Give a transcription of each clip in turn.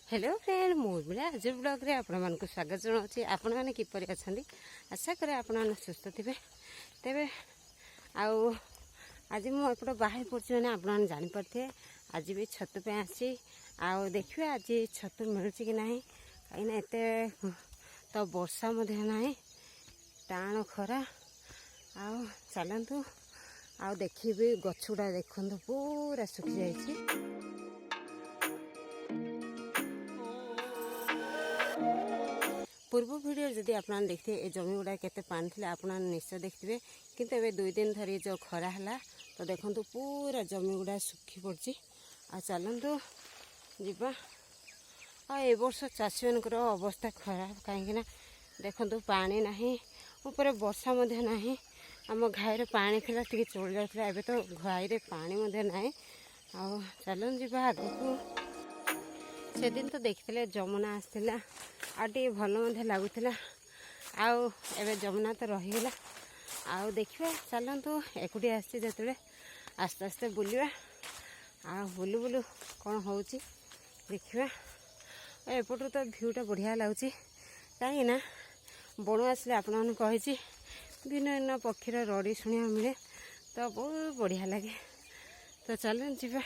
Hello friend मुझे आज blog रे आपण मानक स्वागत जनाऊँगी। आपण मैंने किपरि अच्छा आशा करे आपण मैंने सुस्थ थे तेरे आज मुझे बाहर पड़ी मैंने आप जापे आज भी छतु पे आसी आउ देखिए आज छतु मिलूँ कि ना कहीं एत तो वर्षा ना टाण खरा आउ चलतु आउ देखिए गछुड़ा देखु पूरा सुखी जाइए। पूर्व वीडियो जदि आप देखते ये जमी गुड़ा केते पानी थी आप निश्चय देखते किंतु एवं 2 दिन धरी जो खरा है तो देखो पूरा जमी गुड़ा सुखी पड़ी आ चलतु जीवा ए वर्ष चाषी मान अवस्था खराब कहीं देखु पानी ना ऊपर वर्षा ना आम घाईर पानी थी टी चल जाता है तो घाईरे पानी ना आ चलन जीवा आगू से दिन तो देखते जमुना आसला आटे भल लगुला आउ जमुना तो रहीगला आउ देखिए चलतु एकुटी आसते आस्ते आस्ते बुलवा आ बुलू बुलू कौन हो देखा एपटू तो भ्यूटा बढ़िया लगुच कहीं बण आसले आपण कही भिन्न भिन्न पक्षीर रड़ी शुणा मिले तो बहुत बढ़िया लगे। तो चलन जीवा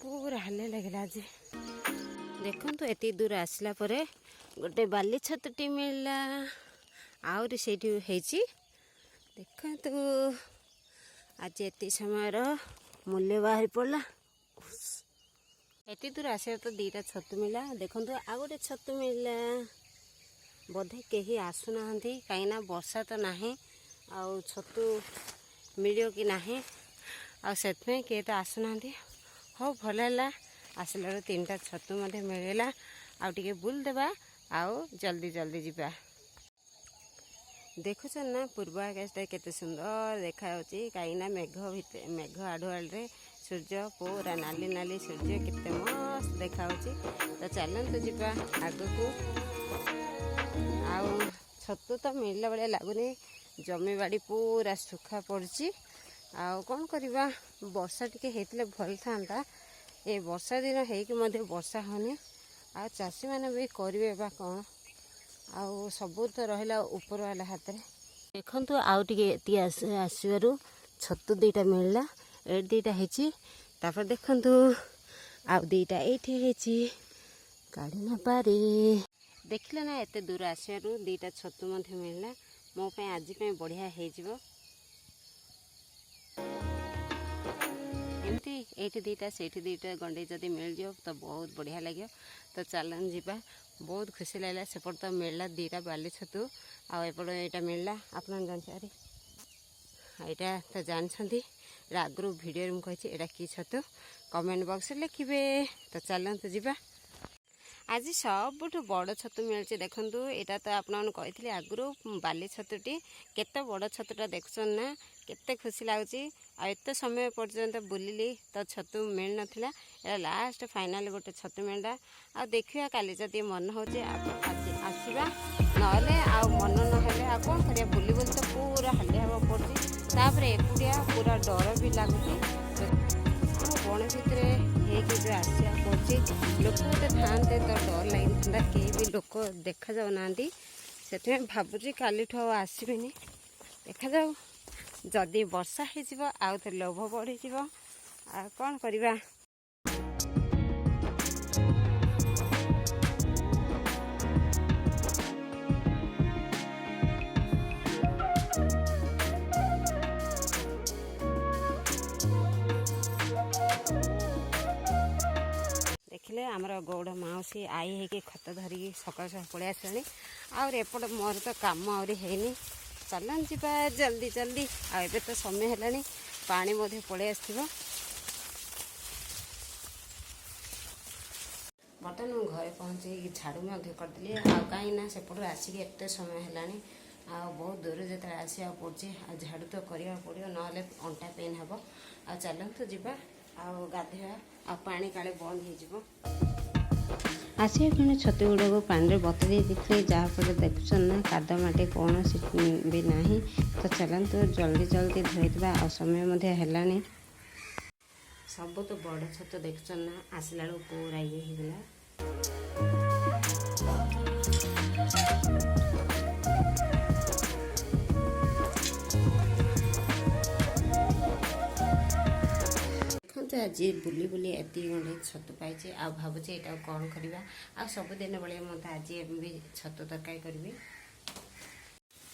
पूरा हल्ले लगे आज देखु तो एत दूर आसला परे गोटे बाली छतुटी मिलला आहरी से देखु तो आज एत समय मूल्य बाहरी पड़ा एत दूर आस तो 2टा छतु मिला देखु आ गए छतु मिलला बोधे कहीं आसुना कहीं वर्षा तो ना आउ छतु मिल कि ना आसे किए तो आसुना हो भल है आसला 3टा छतु मिलला आउ टे बुल देवा आउ जल्दी जल्दी जीवा देखुच ना पूर्व आकाशटा केते सुंदर देखा कहीं मेघ आढ़ुआड़े सूर्य पूरा नाली नाली सूर्य केते मस्त देखा। तो चलतु जीवा आग को आउ छतु तो मिलला भाया लगुनि जमी बाड़ी पूरा सुखा पड़ी आउ कौन करवा वर्षा टिके होते भल था ए वर्षा दिन होगी वर्षा होनी आ चाषी मैंने भी करेंगे बा कौन आउ सबू तो रहा ऊपर वाला हाथ में देखु आउ टे आसबार छतु 2टा मिलला ए 2टा होपर देखु आउ 2टा ये काढ़ी न पारे देखिले ना एत दूर आसबार 2टा छतु मिलला मो आज बढ़िया हो एमती ये 2टा से 2टा गंडे जदि मिल जाओ तो बहुत बढ़िया लगे। तो चलन जीवा बहुत खुशी लगे सेपट तो मिलला 2टा बाली छतु आएपट यहाँ मिलला आप जानते यहाँ तो जानते आगु भिडियो मुझे यहाँ कि छतु कमेंट बॉक्स लिखे। तो चलतु जीवा आज सबुठ बड़ छतु मिलছে देखु यहाँ तो आपने कही आगु बाली छतुटी केते बड़ छतुटा देखुन ना केते खुशी लगुच आते समय पर्यंत बुलिली तो छतु मिल नाला यहाँ लास्ट फाइनाल गोटे छतु मिलला आ देखिए काली जदि मन हो आसवा ना मन ना कौन कर बुली बुली तो पूरा हालिया हवा पड़तापर एकुटिया पूरा डर भी लगुच बण भितर जो आसा पड़ी लोक गोटे था तो डर लगी था कहीं भी लोक देखा जाऊना से भावुँ काली आसबे देखा जाऊ जदि वर्षा हो आउ तो लोभ बढ़ी कौन करवा। देखिले आमर गौड़ मौसी आई है कि खत धरिकी सकाल सकाल पड़े आसलानी आउट मोर तो कम आनी चलन जीवा जल्दी जल्दी आबे तो समय है पानी पड़े आस बर्तमान मुझे घरे पहुँचे झाड़ू करदेली कहीं सेपटू आसिक एत समय है बहुत दूर जो आसा पड़े झाड़ू तो करा पड़ो ना अंटा पेन हे आ चलतु जीवा आउ गाधोवा आ पानी काले बंद हो आसिया क्षण छतु गुड़ा को पानी बतई देखिए जहाँफल देखुन ना कादा माटी कौन भी ना। तो चलतु जल्दी जल्दी धोईदेवा आ समय है सब तो बड़ छत देखुन ना आसला बेलू पूरा ये होगा। देखते आज बुली बुली एति गंडे छतु पाई आ भावुचे यहाँ कौन करवा आ सबुदिन भाई मत आज भी छतु तरकारी करी।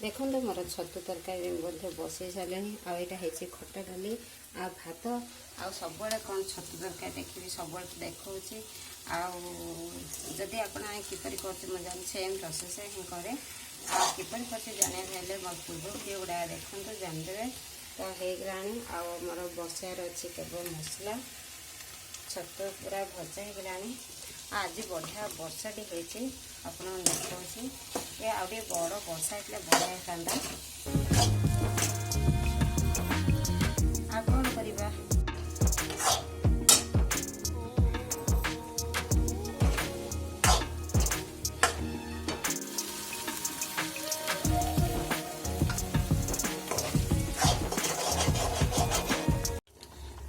देखो मोर छतु तरकारी बसई सारे आई खटा डाली आ भात आ सब कौन छतु तरकारी देखिए सब देखा आदि आपण किपर कर सेम प्रोसेस ही कै किपर कर जानते मोर पूर्व भिडियो गुड़ा देखो जानदे तो हो मोर बसार अच्छी केवल मसला छतु पूरा भजा होगलानी। आज बढ़िया वर्षाटी होती आप देखा ये आगे बड़ वर्षा होता बढ़िया होता आ कौन करवा।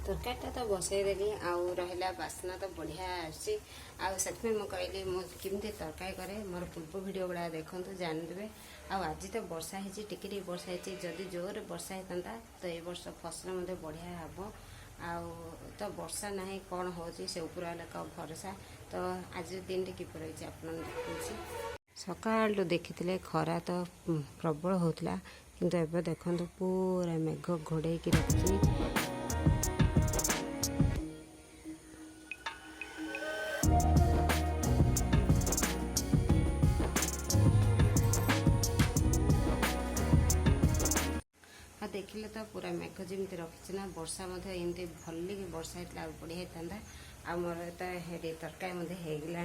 तरकारीटा तो बसईदेली आला बास्ना तो बढ़िया आसे कहली मुझे तरकारी करे मोर पूर्व भिडियो गुड़ा देखो जानदे आज तो वर्षा होती टिके वर्षा होती जदि जोर वर्षा होता तो ये वर्ष फसल मत बढ़िया हम तो वर्षा ना कौन हो से ऊपर वाला भरोसा तो आज दिन किपर रही आप देखिए सकाल देखी खरा तो प्रबल होता किंतु एबे देखो पूरा मेघ घोड़े रखी। देखिले तो पूरा मेघ जमी रखी ना वर्षा एमती भल वर्षा होता बढ़िया होता आ मोर तो हेरी तरकारी होगला।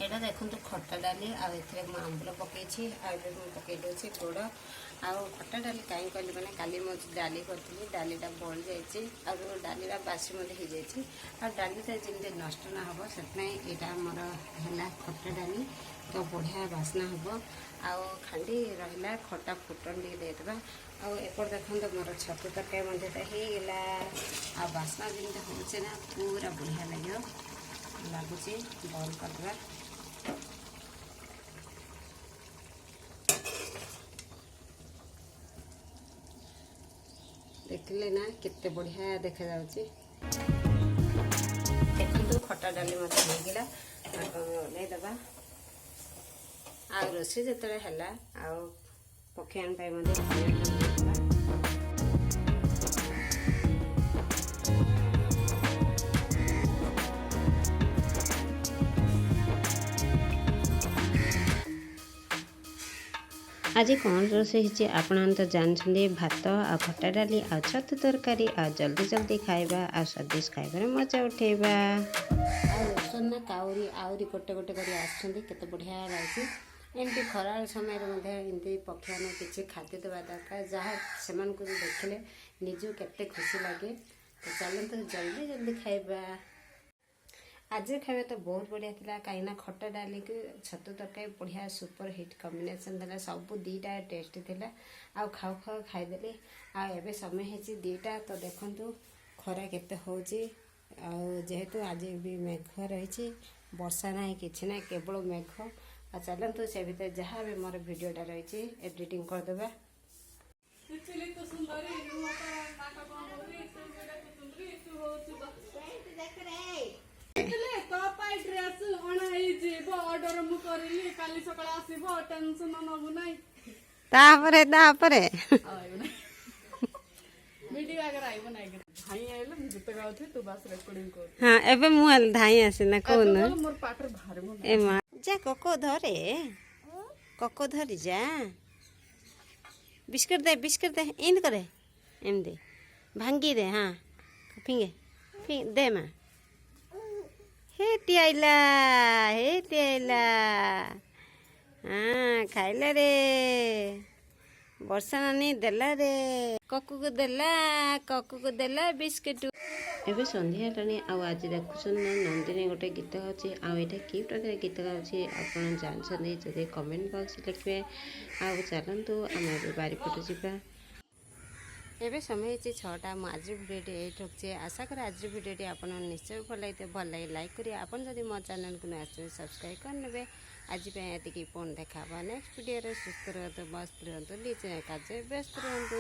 यहाँ देखो खटा डाली आंबुल पकई पकई दूसरी गुड़ आ खटा डाली कहीं कली मैंने काली मुझे डाली करी डालीटा बड़ी जाइए डालीटा बासी हो जाए डालीटा जमी नष्ट ना हम से यहाँ मोर है खटा डाली तो बढ़िया बास्ना हम खाली रहा खटा फुटन टे देदेबा आपर देखो मोर छतु तरकारी होगला आ बास्ना जमी हो ना पूरा बढ़िया लगे लगुच बंद करदे। देखिले ना केते बढ़िया देखा जाउची देखो खटा डाली मत होगला ओल्हे दबा आ रोषे जो है पक्षी पाई आज कौन रोषे आप तो जानते भात आ खटा डाली आ छतु तरकारी आ जल्दी जल्दी खाइबा आ स्वादिष्ट खाइबार मजा उठेबा ना काउरी आहरी गोटे गोटे कर आते बढ़िया लगे एमती खरा समय एमती पक्षी मैंने किसी खाद्य देवा दरकार जहाँ से देखले निजू केते खुशी लगे तो चलते जल्दी जल्दी खाइबा। आज खाଇବା तो बहुत बढ़िया था कहीं खटा डाली की छतु तरकारी बढ़िया सुपर हिट कॉम्बिनेशन था सब दीटा टेस्ट थिला आ खाऊ खाऊ खाईदेली आबे समय है दीटा तो देखु खरा केते होची जेहेतु आज भी मेघ रही वर्षा ना कि ना केवल मेघ आ चलतु से भीतर जहाँ भी मोर भिडियोटा रही एडिटिंग करदेबा। तापरे तापरे हाँ एबे मुआल धाई आसे ना कोन ए मां जा कोको धरे कोको धरी जा बिस्किट दे इंद करे एम दे भांगी दे हाँ फिंगे दे मां हेटी आइला हाँ खाइला रे वर्षा नानी देला रे ककु को देला बिस्किट एबे संध्या हेलानी आज देखुन नंदिनी गोटे गीत गाँची आईटा कि प्रकार गीत गाँची आपड़ जानते जदि कमेंट बॉक्स लिखे आ चलतु आम बारिपट जा एबे समय होती 6टा आज भिडियोटी ये रखुचे आशा कर आज भिडियोटी आपन निश्चय भल लगे लाइक करेंगे आपन जदि मो चैनल को आसो सब्सक्राइब करने आज ये पुणी देखा नेक्स्ट वीडियो सुस्थ रुहतु मस्त रुहतु निज कार्य व्यस्त रुहतु।